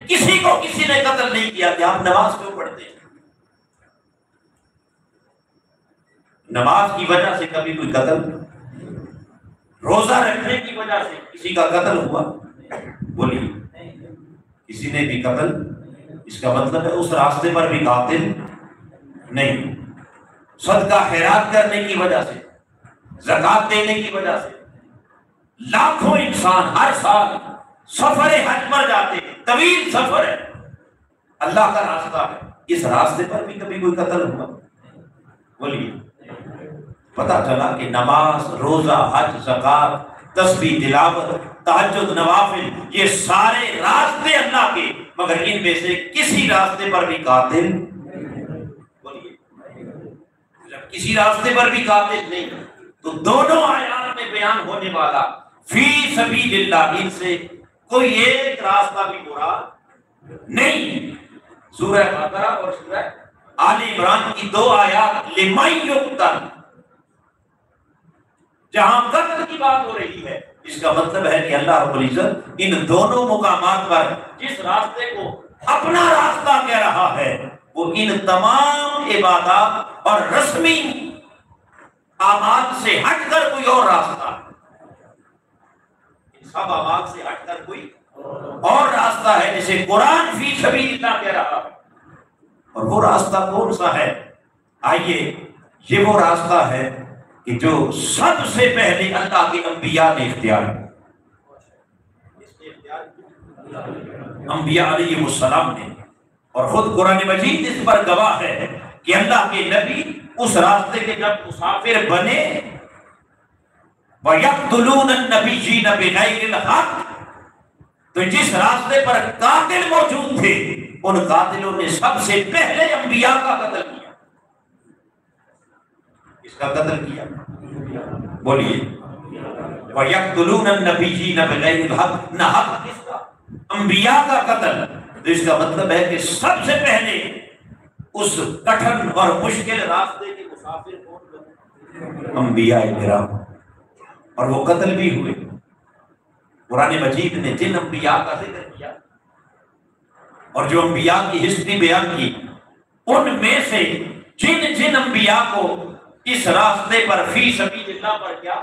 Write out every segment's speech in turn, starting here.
کسی کو کسی نے قتل نہیں کیا کہ آپ نماز کیوں پڑھتے ہیں؟ نماز کی وجہ سے کبھی کوئی قتل، روزہ رکھنے کی وجہ سے کسی کا قتل ہوا؟ بولیے، کسی نے بھی قتل؟ اس کا مطلب ہے اس راستے پر بھی قاتل نہیں۔ صدقہ خیرات کرنے کی وجہ سے، زکات دینے کی وجہ سے لاکھوں انسان ہر سال سفر حج پر جاتے ہیں، طویل سفر ہے، اللہ کا راستہ ہے، اس راستے پر بھی کبھی کوئی قتل ہوا؟ بولیے۔ پتہ چلا کہ نماز، روزہ، حج، زکات، تسبیح، تلاوت، تہجد، نوافل، یہ سارے راستے اللہ کے، مگر ان میں سے کسی راستے پر بھی قاتل، بولیے، جب کسی راستے پر بھی قاتل نہیں، تو دونوں آیات میں بیان ہونے والا فی سبیل اللہ، ان سے کوئی ایک راستہ بھی برا نہیں۔ سورہ بقرہ اور سورہ آل عمران کی 2 آیات لمن یقتل، جہاں قتل کی بات ہو رہی ہے، اس کا مطلب ہے کہ اللہ رب العزت ان دونوں مقامات پر جس راستے کو اپنا راستہ کہہ رہا ہے، وہ ان تمام عبادات اور رسمی اعمال سے ہٹ کر کوئی اور راستہ، ان سب اعمال سے ہٹ کر کوئی اور راستہ ہے جسے قرآن فی سبیل اللہ کہہ رہا ہے۔ اور وہ راستہ کون سا ہے؟ آئیے، یہ وہ راستہ ہے کہ جو سب سے پہلے اللہ کے انبیاء نے اختیار کیا، انبیاء علیہ السلام نے، اور خود قرآن مجید اس پر گواہ ہے کہ اللہ کے نبی اس راستے کے جب مسافر بنے، وَيَقْتُلُونَ النَّبِيِّينَ بِغَيْرِ الْحَقِّ، تو جس راستے پر قاتل موجود تھے ان قاتلوں نے سب سے پہلے انبیاء کا قتل کیا۔ اس کا قتل کیا، بولیے، وَيَقْتُلُونَ النَّبِيِّينَ بِغَيْرِ الْحَقِّ، نہ حق کس کا؟ انبیاء کا قتل۔ تو اس کا مطلب ہے کہ سب سے پہلے اس کٹھن اور مشکل راستے کے مسافر کون بنے؟ انبیاء کرام، اور وہ قتل بھی ہوئے۔ قرآن مجید نے جن انبیاء کا ذکر کیا اور جو انبیاء کی ہسٹری بیان کی، ان میں سے جن انبیاء کو اس راستے پر فی سبیل اللہ پر کیا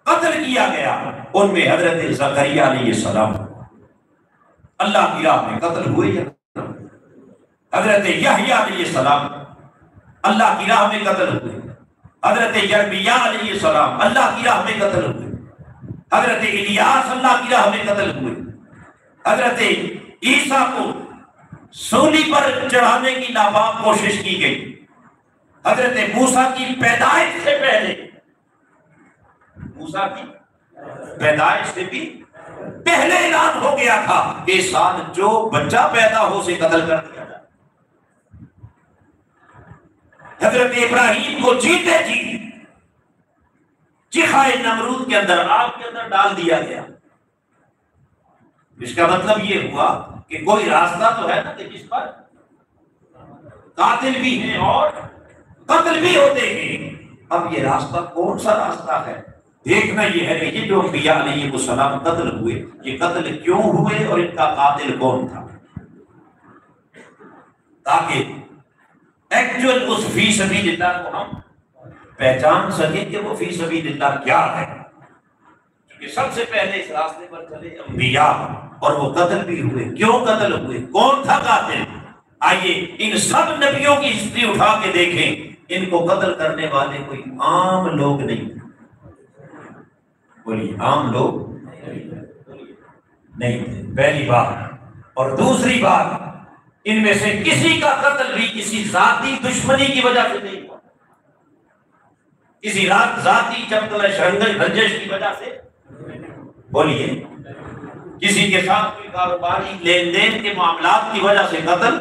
قتل کیا گیا، ان میں حضرت زکریا علیہ السلام اللہ کی راہ میں قتل ہوئے، حضرت یحییٰ علیہ السلام اللہ کی راہ میں قتل ہوئے، حضرت یرمیاء علیہ السلام اللہ کی راہ میں قتل ہوئے، حضرت الیاس اللہ کی راہ میں قتل ہوئے، حضرت عیسیٰ کو سولی پر چڑھانے کی ناکام کوشش کی گئی، حضرت موسیٰ کی پیدائش سے پہلے، موسیٰ کی پیدائش سے بھی پہلے اعلان ہو گیا تھا کہ اس سال جو بچہ پیدا ہو اسے قتل کر دیا جائے۔ حضرت ابراہیم کو جیتے جی چیخائے نمرود کے اندر، آگ کے اندر ڈال دیا گیا۔ اس کا مطلب یہ ہوا کہ کوئی راستہ تو ہے نا کہ جس پر قاتل بھی ہیں اور قتل بھی ہوتے ہیں۔ اب یہ راستہ کون سا راستہ ہے؟ دیکھنا یہ ہے کہ یہ جو انبیاء علیہ السلام قتل ہوئے، یہ قتل کیوں ہوئے اور ان کا قاتل کون تھا، تاکہ ایکچوئل اس فی سبیل اللہ کو ہم پہچان سکیں کہ وہ فی سبیل اللہ کیا ہے۔ کیونکہ سب سے پہلے اس راستے پر چلے انبیاء، اور وہ قتل بھی ہوئے۔ کیوں قتل ہوئے؟ کون تھا قاتل؟ آئیے ان سب نبیوں کی ہسٹری اٹھا کے دیکھیں، ان کو قتل کرنے والے کوئی عام لوگ نہیں تھے۔ بولیے، عام لوگ نہیں تھے، پہلی بات۔ اور دوسری بات، ان میں سے کسی کا قتل بھی کسی ذاتی دشمنی کی وجہ سے نہیں ہوا، کسی ذاتی رنجش کی وجہ سے، بولیے، کسی کے ساتھ کوئی کاروباری لین دین کے معاملات کی وجہ سے قتل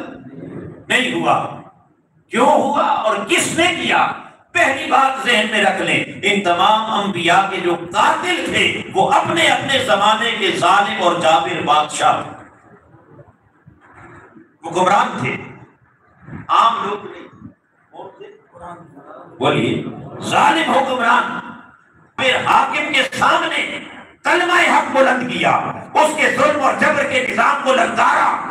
نہیں ہوا۔ کیوں ہوا اور کس نے کیا؟ پہلی بات ذہن میں رکھ لیں، ان تمام انبیاء کے جو قاتل تھے وہ اپنے اپنے زمانے کے ظالم اور جابر بادشاہ، حکمران تھے، عام لوگ نہیں۔ بولیے، ظالم حکمران پھر حاکم کے سامنے کلمہ حق بلند کیا، اس کے ظلم اور جبر کے نظام کو للکارا،